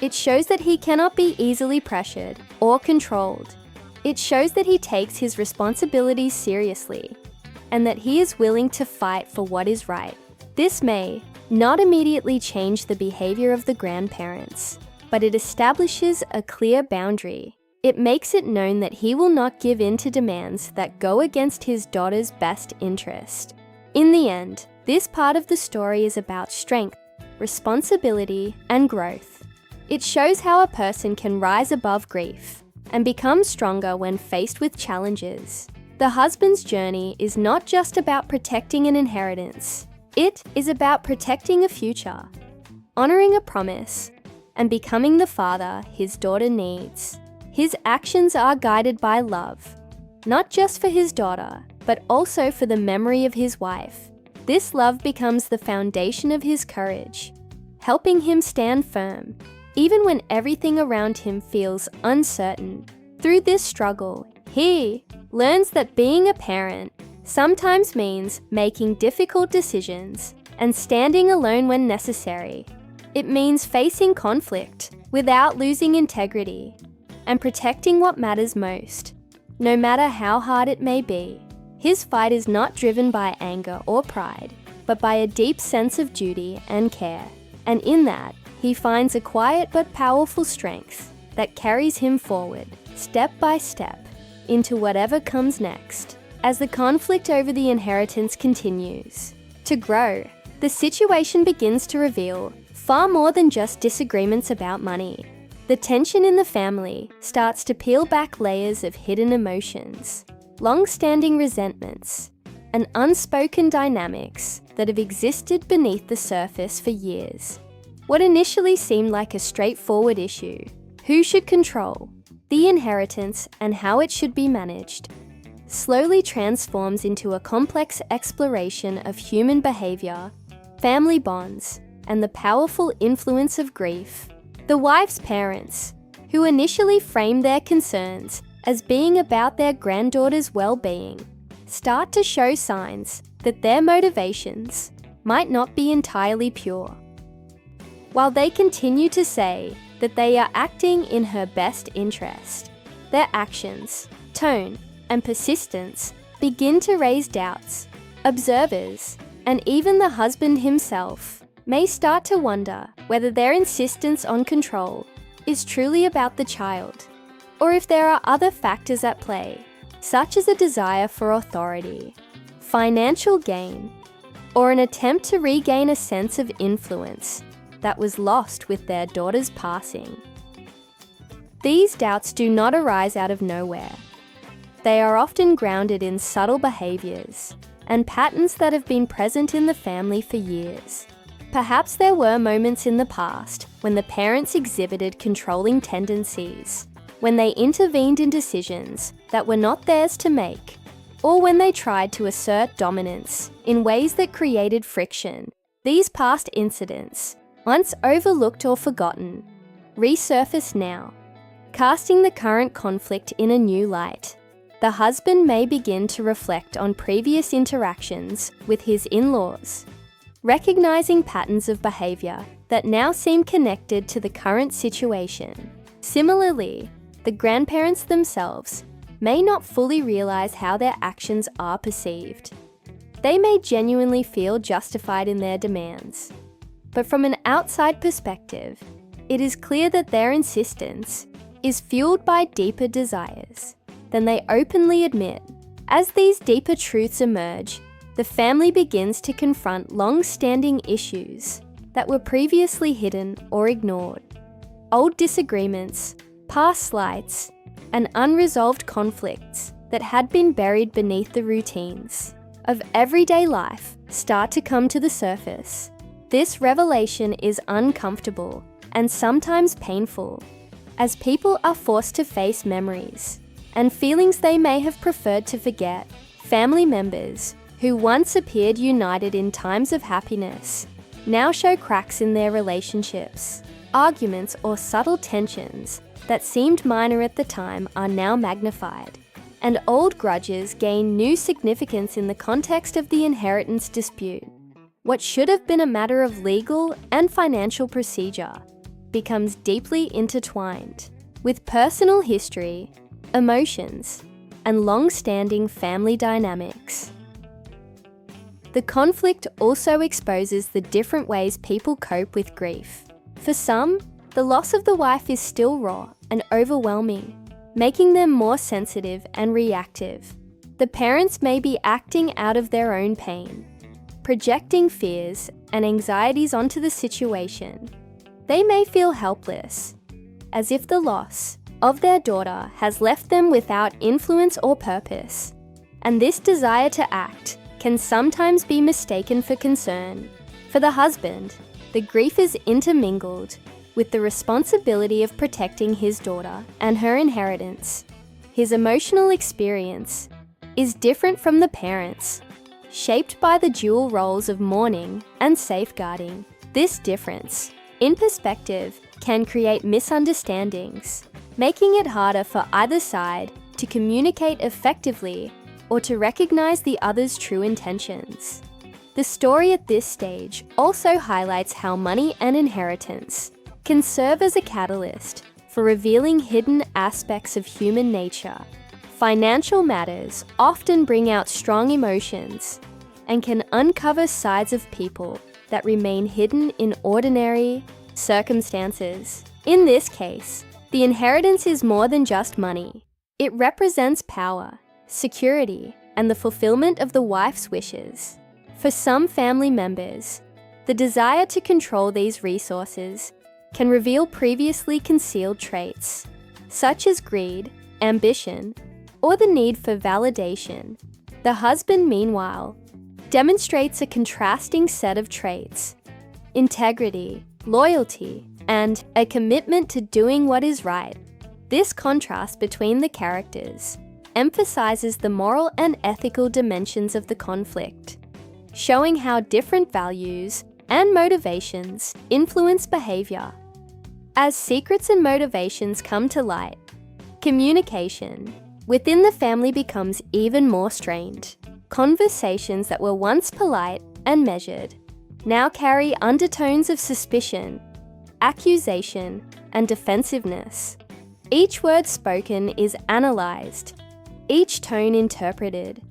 It shows that he cannot be easily pressured or controlled. It shows that he takes his responsibilities seriously and that he is willing to fight for what is right. This may not immediately change the behavior of the grandparents, but it establishes a clear boundary. It makes it known that he will not give in to demands that go against his daughter's best interest. In the end, this part of the story is about strength, responsibility, and growth. It shows how a person can rise above grief and become stronger when faced with challenges. The husband's journey is not just about protecting an inheritance. It is about protecting a future, honoring a promise, and becoming the father his daughter needs. His actions are guided by love, not just for his daughter, but also for the memory of his wife. This love becomes the foundation of his courage, helping him stand firm, even when everything around him feels uncertain. Through this struggle, he learns that being a parent sometimes means making difficult decisions and standing alone when necessary. It means facing conflict without losing integrity and protecting what matters most, no matter how hard it may be. His fight is not driven by anger or pride, but by a deep sense of duty and care. And in that, he finds a quiet but powerful strength that carries him forward, step by step, into whatever comes next. As the conflict over the inheritance continues to grow, the situation begins to reveal far more than just disagreements about money. The tension in the family starts to peel back layers of hidden emotions, long-standing resentments, and unspoken dynamics that have existed beneath the surface for years. What initially seemed like a straightforward issue, who should control the inheritance and how it should be managed, slowly transforms into a complex exploration of human behavior, family bonds, and the powerful influence of grief. The wife's parents, who initially framed their concerns as being about their granddaughter's well-being, start to show signs that their motivations might not be entirely pure. While they continue to say that they are acting in her best interest, their actions, tone, and persistence begin to raise doubts. Observers, and even the husband himself, may start to wonder whether their insistence on control is truly about the child, or if there are other factors at play, such as a desire for authority, financial gain, or an attempt to regain a sense of influence that was lost with their daughter's passing. These doubts do not arise out of nowhere. They are often grounded in subtle behaviors and patterns that have been present in the family for years. Perhaps there were moments in the past when the parents exhibited controlling tendencies, when they intervened in decisions that were not theirs to make, or when they tried to assert dominance in ways that created friction. These past incidents, once overlooked or forgotten, resurface now, casting the current conflict in a new light. The husband may begin to reflect on previous interactions with his in-laws, recognizing patterns of behavior that now seem connected to the current situation. Similarly, the grandparents themselves may not fully realize how their actions are perceived. They may genuinely feel justified in their demands, but from an outside perspective, it is clear that their insistence is fueled by deeper desires than they openly admit. As these deeper truths emerge, the family begins to confront long-standing issues that were previously hidden or ignored. Old disagreements, past slights, and unresolved conflicts that had been buried beneath the routines of everyday life start to come to the surface. This revelation is uncomfortable and sometimes painful, as people are forced to face memories and feelings they may have preferred to forget. Family members who once appeared united in times of happiness now show cracks in their relationships. Arguments or subtle tensions that seemed minor at the time are now magnified, and old grudges gain new significance in the context of the inheritance dispute. What should have been a matter of legal and financial procedure becomes deeply intertwined with personal history, emotions, and long-standing family dynamics. The conflict also exposes the different ways people cope with grief. For some, the loss of the wife is still raw and overwhelming, making them more sensitive and reactive. The parents may be acting out of their own pain, projecting fears and anxieties onto the situation. They may feel helpless, as if the loss of their daughter has left them without influence or purpose, and this desire to act can sometimes be mistaken for concern. For the husband, the grief is intermingled with the responsibility of protecting his daughter and her inheritance. His emotional experience is different from the parents', shaped by the dual roles of mourning and safeguarding. This difference in perspective can create misunderstandings, making it harder for either side to communicate effectively or to recognize the other's true intentions. The story at this stage also highlights how money and inheritance can serve as a catalyst for revealing hidden aspects of human nature. Financial matters often bring out strong emotions and can uncover sides of people that remain hidden in ordinary circumstances. In this case, the inheritance is more than just money. It represents power, security, and the fulfillment of the wife's wishes. For some family members, the desire to control these resources can reveal previously concealed traits, such as greed, ambition, or the need for validation. The husband, meanwhile, demonstrates a contrasting set of traits: integrity, loyalty, and a commitment to doing what is right. This contrast between the characters emphasizes the moral and ethical dimensions of the conflict, showing how different values and motivations influence behavior. As secrets and motivations come to light, communication within the family becomes even more strained. Conversations that were once polite and measured now carry undertones of suspicion, accusation, and defensiveness. Each word spoken is analyzed, each tone interpreted,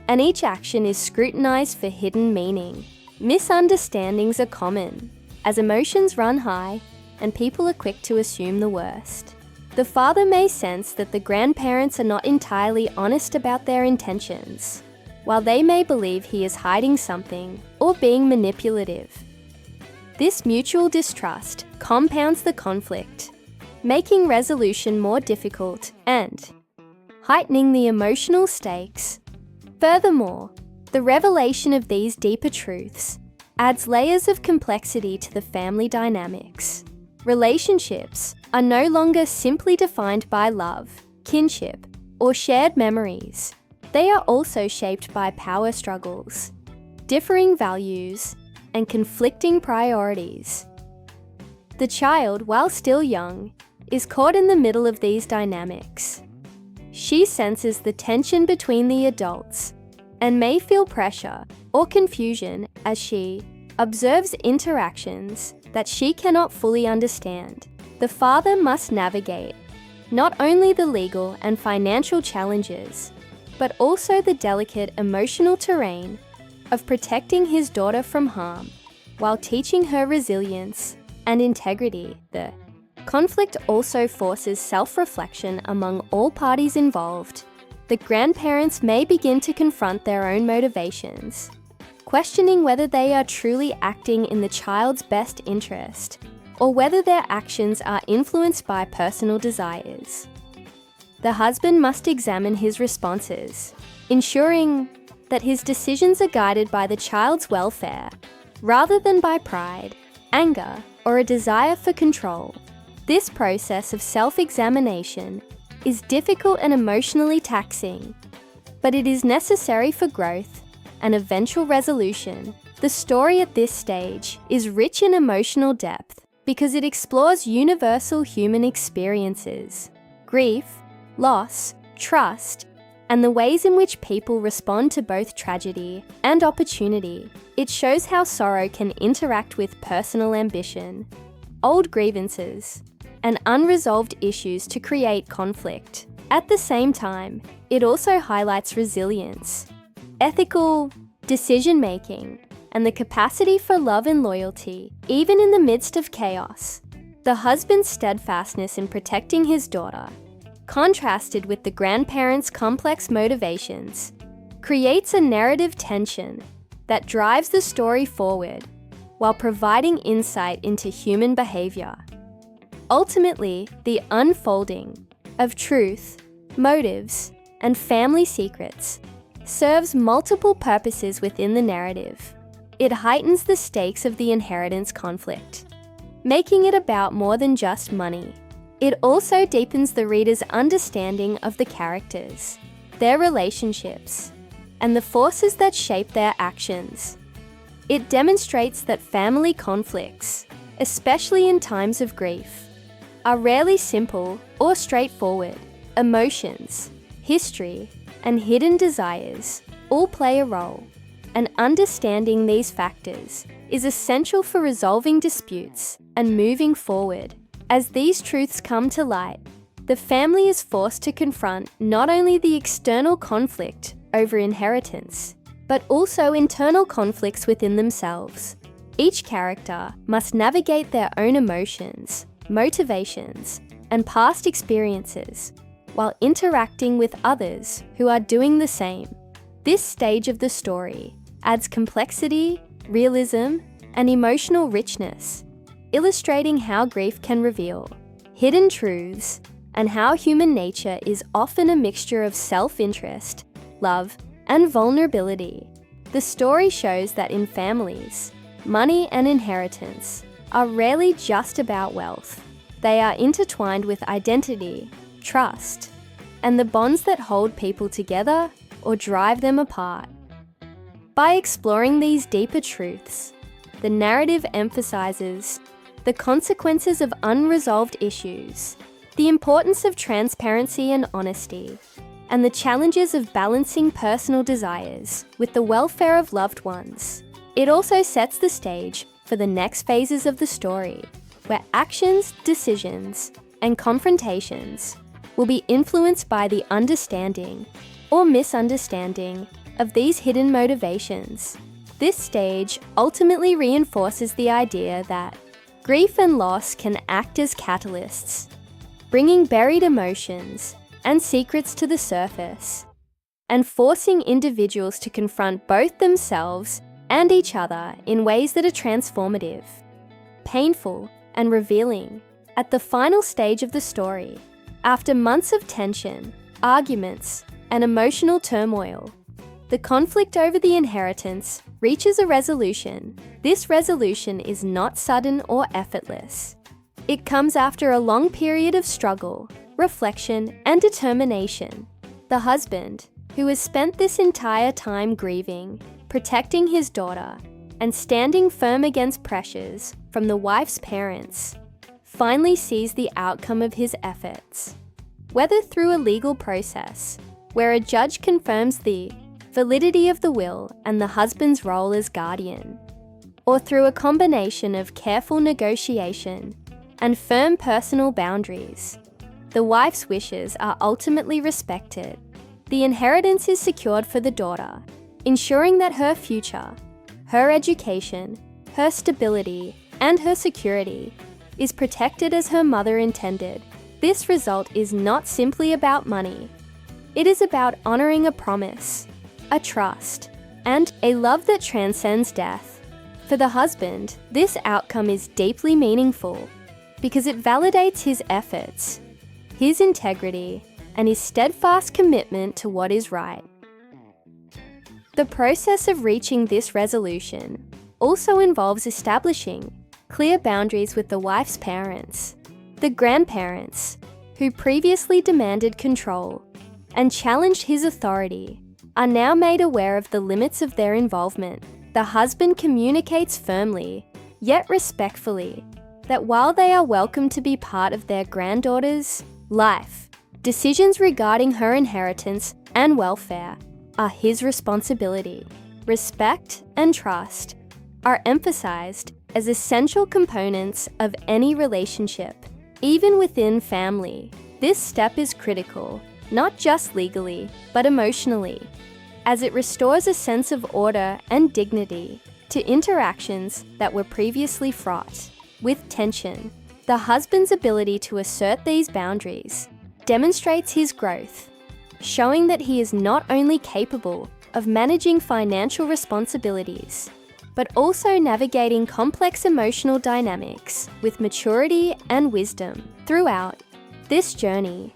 and each action is scrutinized for hidden meaning. Misunderstandings are common, as emotions run high and people are quick to assume the worst. The father may sense that the grandparents are not entirely honest about their intentions, while they may believe he is hiding something or being manipulative. This mutual distrust compounds the conflict, making resolution more difficult and heightening the emotional stakes. Furthermore, the revelation of these deeper truths adds layers of complexity to the family dynamics. Relationships are no longer simply defined by love, kinship, or shared memories. They are also shaped by power struggles, differing values, and conflicting priorities. The child, while still young, is caught in the middle of these dynamics. She senses the tension between the adults and may feel pressure or confusion as she observes interactions that she cannot fully understand. The father must navigate not only the legal and financial challenges, but also the delicate emotional terrain of protecting his daughter from harm while teaching her resilience and integrity. The conflict also forces self-reflection among all parties involved. The grandparents may begin to confront their own motivations, questioning whether they are truly acting in the child's best interest or whether their actions are influenced by personal desires. The husband must examine his responses, ensuring that his decisions are guided by the child's welfare rather than by pride, anger, or a desire for control. This process of self-examination is difficult and emotionally taxing, but it is necessary for growth and eventual resolution. The story at this stage is rich in emotional depth because it explores universal human experiences, grief, loss, trust, and the ways in which people respond to both tragedy and opportunity. It shows how sorrow can interact with personal ambition, old grievances, and unresolved issues to create conflict. At the same time, it also highlights resilience, ethical decision-making, and the capacity for love and loyalty, even in the midst of chaos. The husband's steadfastness in protecting his daughter, contrasted with the grandparents' complex motivations, creates a narrative tension that drives the story forward while providing insight into human behavior. Ultimately, the unfolding of truth, motives, and family secrets serves multiple purposes within the narrative. It heightens the stakes of the inheritance conflict, making it about more than just money. It also deepens the reader's understanding of the characters, their relationships, and the forces that shape their actions. It demonstrates that family conflicts, especially in times of grief, are rarely simple or straightforward. Emotions, history, and hidden desires all play a role, and understanding these factors is essential for resolving disputes and moving forward. As these truths come to light, the family is forced to confront not only the external conflict over inheritance, but also internal conflicts within themselves. Each character must navigate their own emotions, motivations, and past experiences while interacting with others who are doing the same. This stage of the story adds complexity, realism, and emotional richness, illustrating how grief can reveal hidden truths and how human nature is often a mixture of self-interest, love, and vulnerability. The story shows that in families, money and inheritance are rarely just about wealth. They are intertwined with identity, trust, and the bonds that hold people together or drive them apart. By exploring these deeper truths, the narrative emphasizes the consequences of unresolved issues, the importance of transparency and honesty, and the challenges of balancing personal desires with the welfare of loved ones. It also sets the stage for the next phases of the story, where actions, decisions, and confrontations will be influenced by the understanding or misunderstanding of these hidden motivations. This stage ultimately reinforces the idea that grief and loss can act as catalysts, bringing buried emotions and secrets to the surface, and forcing individuals to confront both themselves and each other in ways that are transformative, painful, and revealing. At the final stage of the story, after months of tension, arguments, and emotional turmoil, the conflict over the inheritance reaches a resolution. This resolution is not sudden or effortless. It comes after a long period of struggle, reflection, and determination. The husband, who has spent this entire time grieving, protecting his daughter, and standing firm against pressures from the wife's parents, finally sees the outcome of his efforts. Whether through a legal process, where a judge confirms the validity of the will and the husband's role as guardian, or through a combination of careful negotiation and firm personal boundaries, the wife's wishes are ultimately respected. The inheritance is secured for the daughter, ensuring that her future, her education, her stability, and her security is protected as her mother intended. This result is not simply about money. It is about honoring a promise, a trust, and a love that transcends death. For the husband, this outcome is deeply meaningful because it validates his efforts, his integrity, and his steadfast commitment to what is right. The process of reaching this resolution also involves establishing clear boundaries with the wife's parents. The grandparents, who previously demanded control and challenged his authority, are now made aware of the limits of their involvement. The husband communicates firmly, yet respectfully, that while they are welcome to be part of their granddaughter's life, decisions regarding her inheritance and welfare are his responsibility. Respect and trust are emphasized as essential components of any relationship, even within family. This step is critical, not just legally, but emotionally, as it restores a sense of order and dignity to interactions that were previously fraught with tension. The husband's ability to assert these boundaries demonstrates his growth, showing that he is not only capable of managing financial responsibilities, but also navigating complex emotional dynamics with maturity and wisdom. Throughout this journey,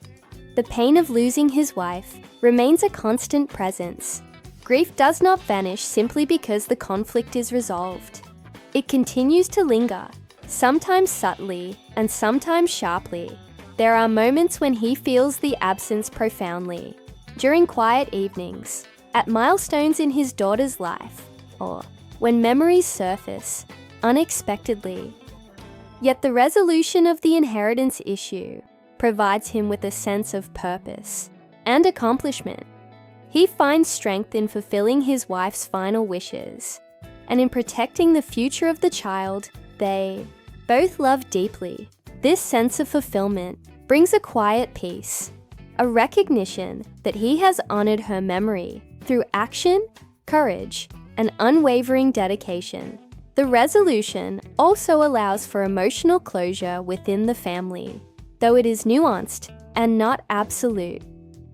the pain of losing his wife remains a constant presence. Grief does not vanish simply because the conflict is resolved. It continues to linger, sometimes subtly and sometimes sharply. There are moments when he feels the absence profoundly, during quiet evenings, at milestones in his daughter's life, or when memories surface unexpectedly. Yet the resolution of the inheritance issue provides him with a sense of purpose and accomplishment. He finds strength in fulfilling his wife's final wishes and in protecting the future of the child they both love deeply. This sense of fulfillment brings a quiet peace, a recognition that he has honored her memory through action, courage, and unwavering dedication. The resolution also allows for emotional closure within the family, though it is nuanced and not absolute.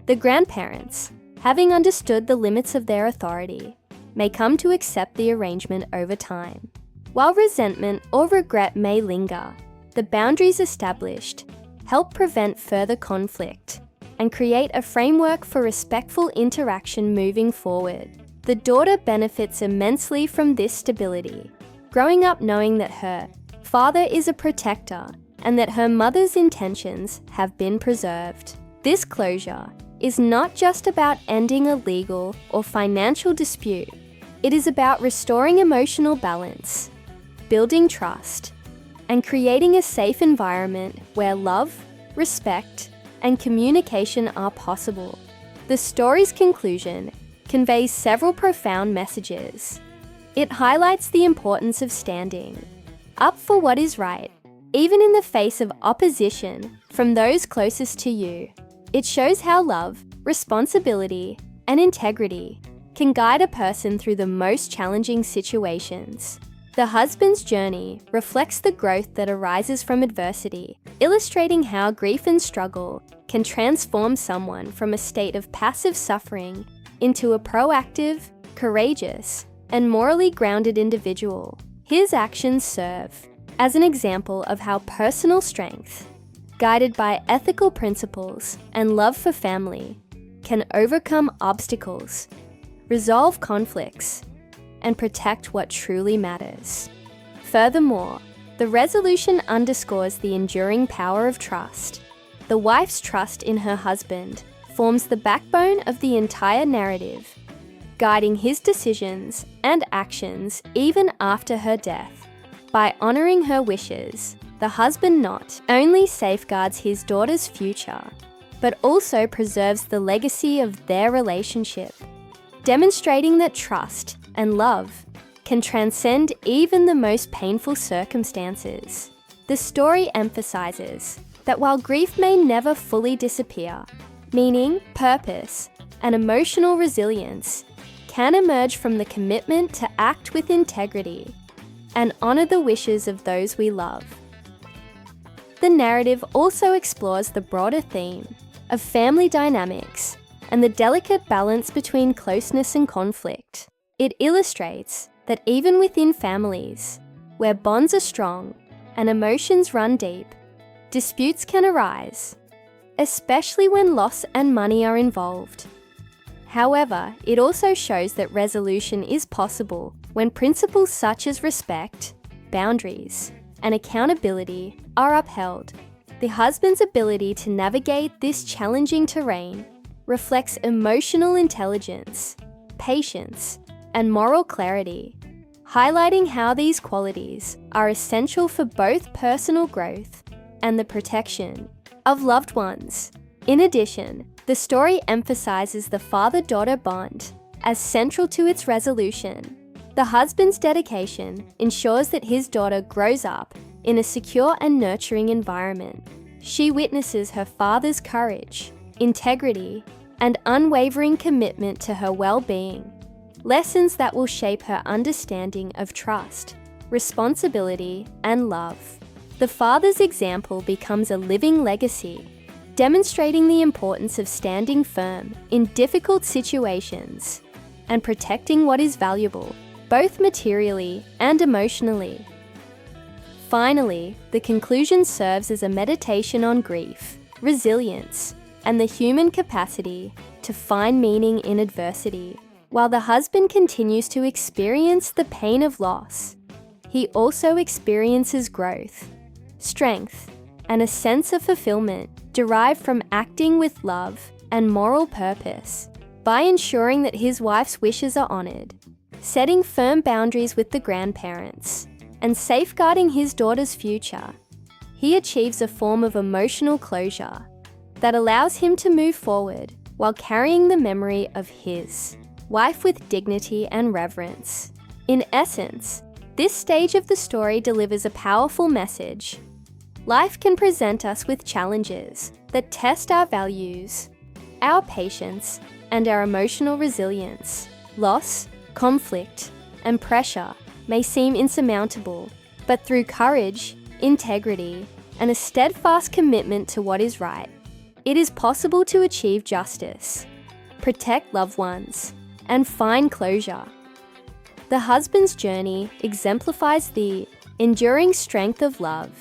The grandparents, having understood the limits of their authority, may come to accept the arrangement over time. While resentment or regret may linger, the boundaries established help prevent further conflict and create a framework for respectful interaction moving forward. The daughter benefits immensely from this stability, growing up knowing that her father is a protector and that her mother's intentions have been preserved. This closure is not just about ending a legal or financial dispute. It is about restoring emotional balance, building trust, and creating a safe environment where love, respect, and communication are possible. The story's conclusion conveys several profound messages. It highlights the importance of standing up for what is right, even in the face of opposition from those closest to you. It shows how love, responsibility, and integrity can guide a person through the most challenging situations. The husband's journey reflects the growth that arises from adversity, illustrating how grief and struggle can transform someone from a state of passive suffering into a proactive, courageous, and morally grounded individual. His actions serve as an example of how personal strength, guided by ethical principles and love for family, can overcome obstacles, resolve conflicts, and protect what truly matters. Furthermore, the resolution underscores the enduring power of trust. The wife's trust in her husband forms the backbone of the entire narrative, guiding his decisions and actions even after her death. By honoring her wishes, the husband not only safeguards his daughter's future, but also preserves the legacy of their relationship, demonstrating that trust and love can transcend even the most painful circumstances. The story emphasizes that while grief may never fully disappear, meaning, purpose, and emotional resilience can emerge from the commitment to act with integrity and honor the wishes of those we love. The narrative also explores the broader theme of family dynamics and the delicate balance between closeness and conflict. It illustrates that even within families, where bonds are strong and emotions run deep, disputes can arise, especially when loss and money are involved. However, it also shows that resolution is possible when principles such as respect, boundaries, and accountability are upheld. The husband's ability to navigate this challenging terrain reflects emotional intelligence, patience, and moral clarity, highlighting how these qualities are essential for both personal growth and the protection of loved ones. In addition, the story emphasizes the father-daughter bond as central to its resolution. The husband's dedication ensures that his daughter grows up in a secure and nurturing environment. She witnesses her father's courage, integrity, and unwavering commitment to her well-being, lessons that will shape her understanding of trust, responsibility, and love. The father's example becomes a living legacy, demonstrating the importance of standing firm in difficult situations and protecting what is valuable, both materially and emotionally. Finally, the conclusion serves as a meditation on grief, resilience, and the human capacity to find meaning in adversity. While the husband continues to experience the pain of loss, he also experiences growth, strength, and a sense of fulfillment derived from acting with love and moral purpose. By ensuring that his wife's wishes are honored, setting firm boundaries with the grandparents, and safeguarding his daughter's future, he achieves a form of emotional closure that allows him to move forward while carrying the memory of his wife with dignity and reverence. In essence, this stage of the story delivers a powerful message. Life can present us with challenges that test our values, our patience, and our emotional resilience. Loss, conflict, and pressure may seem insurmountable, but through courage, integrity, and a steadfast commitment to what is right, it is possible to achieve justice, protect loved ones, and find closure. The husband's journey exemplifies the enduring strength of love,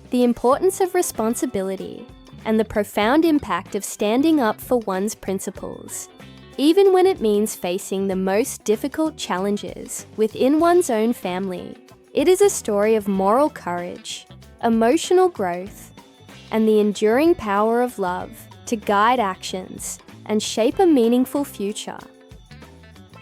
the importance of responsibility, and the profound impact of standing up for one's principles, even when it means facing the most difficult challenges within one's own family. It is a story of moral courage, emotional growth, and the enduring power of love to guide actions and shape a meaningful future.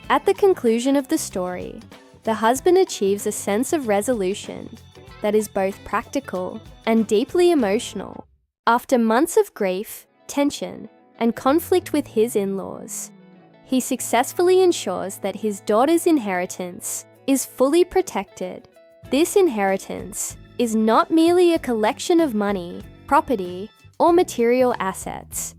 At the conclusion of the story, the husband achieves a sense of resolution that is both practical and deeply emotional. After months of grief, tension, and conflict with his in-laws, he successfully ensures that his daughter's inheritance is fully protected. This inheritance is not merely a collection of money, property, or material assets.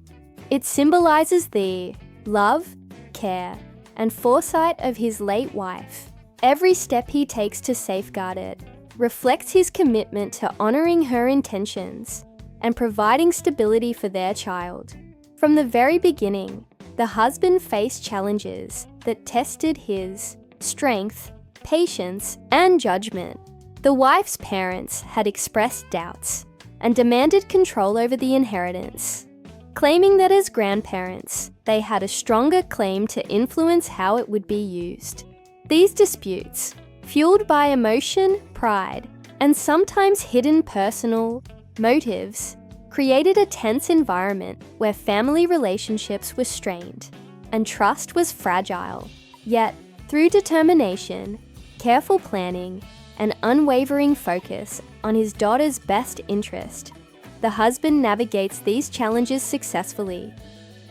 It symbolizes the love, care, and foresight of his late wife. Every step he takes to safeguard it reflects his commitment to honoring her intentions and providing stability for their child. From the very beginning, the husband faced challenges that tested his strength, patience, and judgment. The wife's parents had expressed doubts and demanded control over the inheritance, claiming that as grandparents, they had a stronger claim to influence how it would be used. These disputes, fueled by emotion, pride, and sometimes hidden personal motives, created a tense environment where family relationships were strained and trust was fragile. Yet, through determination, careful planning, and unwavering focus on his daughter's best interest, the husband navigates these challenges successfully,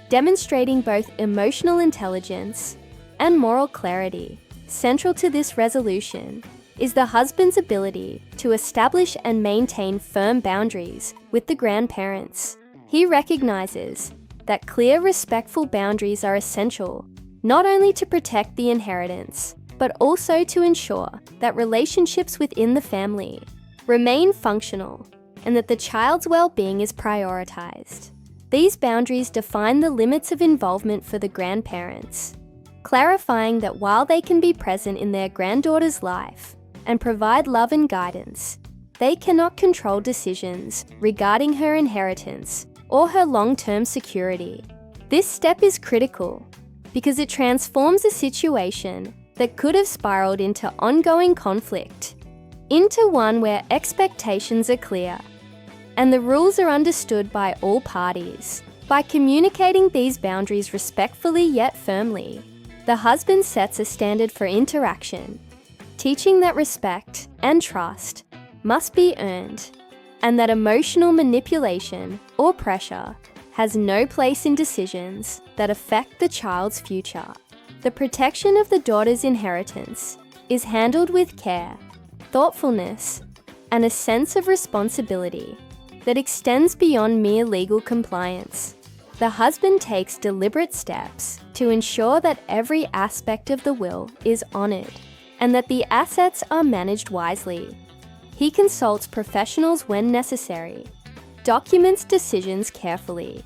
demonstrating both emotional intelligence and moral clarity. Central to this resolution is the husband's ability to establish and maintain firm boundaries with the grandparents. He recognizes that clear, respectful boundaries are essential, not only to protect the inheritance, but also to ensure that relationships within the family remain functional and that the child's well-being is prioritized. These boundaries define the limits of involvement for the grandparents, clarifying that while they can be present in their granddaughter's life and provide love and guidance, they cannot control decisions regarding her inheritance or her long-term security. This step is critical because it transforms a situation that could have spiraled into ongoing conflict into one where expectations are clear and the rules are understood by all parties. By communicating these boundaries respectfully yet firmly, the husband sets a standard for interaction, teaching that respect and trust must be earned, and that emotional manipulation or pressure has no place in decisions that affect the child's future. The protection of the daughter's inheritance is handled with care, thoughtfulness, and a sense of responsibility that extends beyond mere legal compliance. The husband takes deliberate steps to ensure that every aspect of the will is honored and that the assets are managed wisely. He consults professionals when necessary, documents decisions carefully,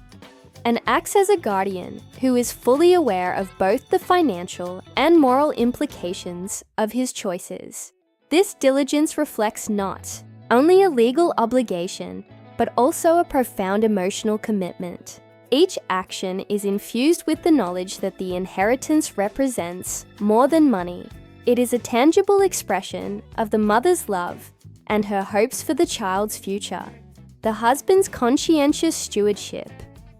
and acts as a guardian who is fully aware of both the financial and moral implications of his choices. This diligence reflects not only a legal obligation, but also a profound emotional commitment. Each action is infused with the knowledge that the inheritance represents more than money. It is a tangible expression of the mother's love and her hopes for the child's future. The husband's conscientious stewardship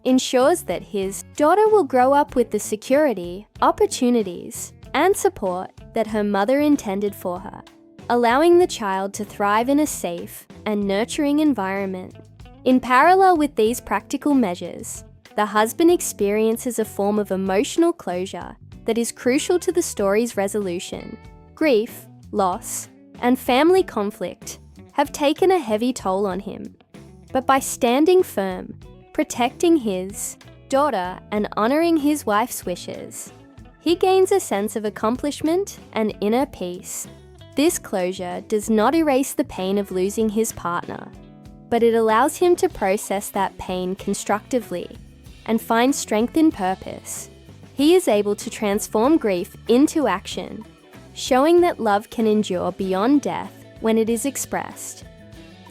ensures that his daughter will grow up with the security, opportunities, and support that her mother intended for her, allowing the child to thrive in a safe and nurturing environment. In parallel with these practical measures, the husband experiences a form of emotional closure that is crucial to the story's resolution. Grief, loss, and family conflict have taken a heavy toll on him. But by standing firm, protecting his daughter, and honoring his wife's wishes, he gains a sense of accomplishment and inner peace. This closure does not erase the pain of losing his partner, but it allows him to process that pain constructively and find strength in purpose. He is able to transform grief into action, showing that love can endure beyond death when it is expressed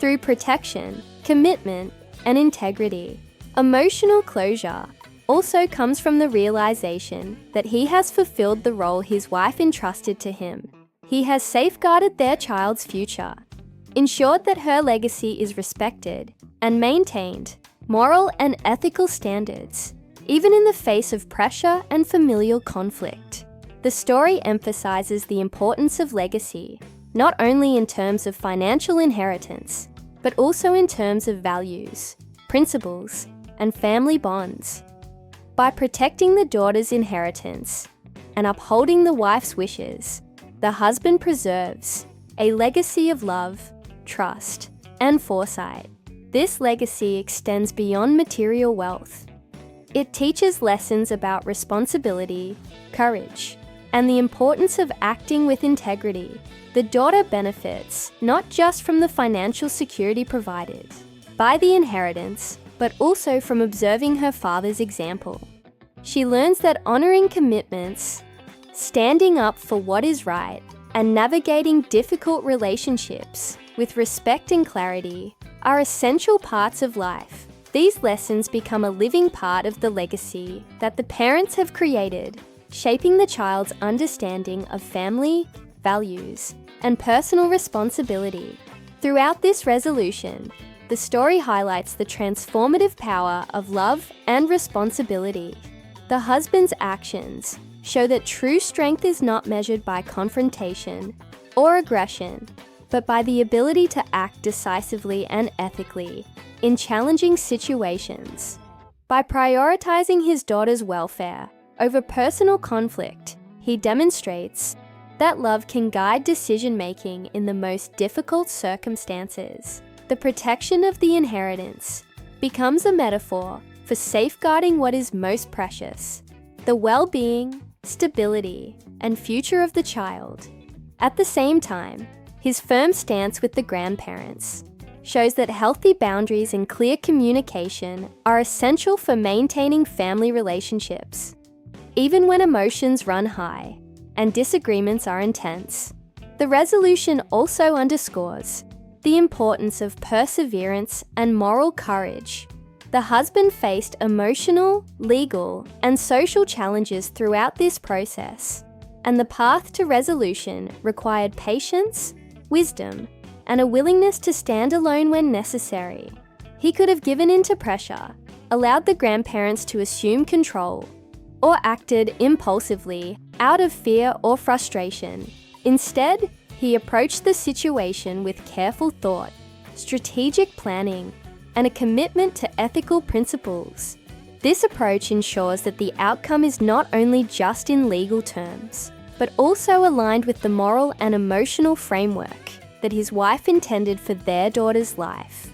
through protection, commitment, and integrity. Emotional closure also comes from the realization that he has fulfilled the role his wife entrusted to him. He has safeguarded their child's future, ensured that her legacy is respected, and maintained moral and ethical standards, even in the face of pressure and familial conflict. The story emphasizes the importance of legacy, not only in terms of financial inheritance, but also in terms of values, principles, and family bonds. By protecting the daughter's inheritance and upholding the wife's wishes, the husband preserves a legacy of love, trust, and foresight. This legacy extends beyond material wealth. It teaches lessons about responsibility, courage, and the importance of acting with integrity. The daughter benefits not just from the financial security provided by the inheritance, but also from observing her father's example. She learns that honoring commitments, standing up for what is right, and navigating difficult relationships with respect and clarity are essential parts of life. These lessons become a living part of the legacy that the parents have created, shaping the child's understanding of family, values, and personal responsibility. Throughout this resolution, the story highlights the transformative power of love and responsibility. The husband's actions show that true strength is not measured by confrontation or aggression, but by the ability to act decisively and ethically in challenging situations. By prioritizing his daughter's welfare over personal conflict, he demonstrates that love can guide decision-making in the most difficult circumstances. The protection of the inheritance becomes a metaphor for safeguarding what is most precious, the well-being, stability, and future of the child. At the same time, his firm stance with the grandparents shows that healthy boundaries and clear communication are essential for maintaining family relationships. Even when emotions run high and disagreements are intense, the resolution also underscores the importance of perseverance and moral courage. The husband faced emotional, legal, and social challenges throughout this process, and the path to resolution required patience, wisdom, and a willingness to stand alone when necessary. He could have given in to pressure, allowed the grandparents to assume control, or acted impulsively out of fear or frustration. Instead, he approached the situation with careful thought, strategic planning, and a commitment to ethical principles. This approach ensures that the outcome is not only just in legal terms, but also aligned with the moral and emotional framework that his wife intended for their daughter's life.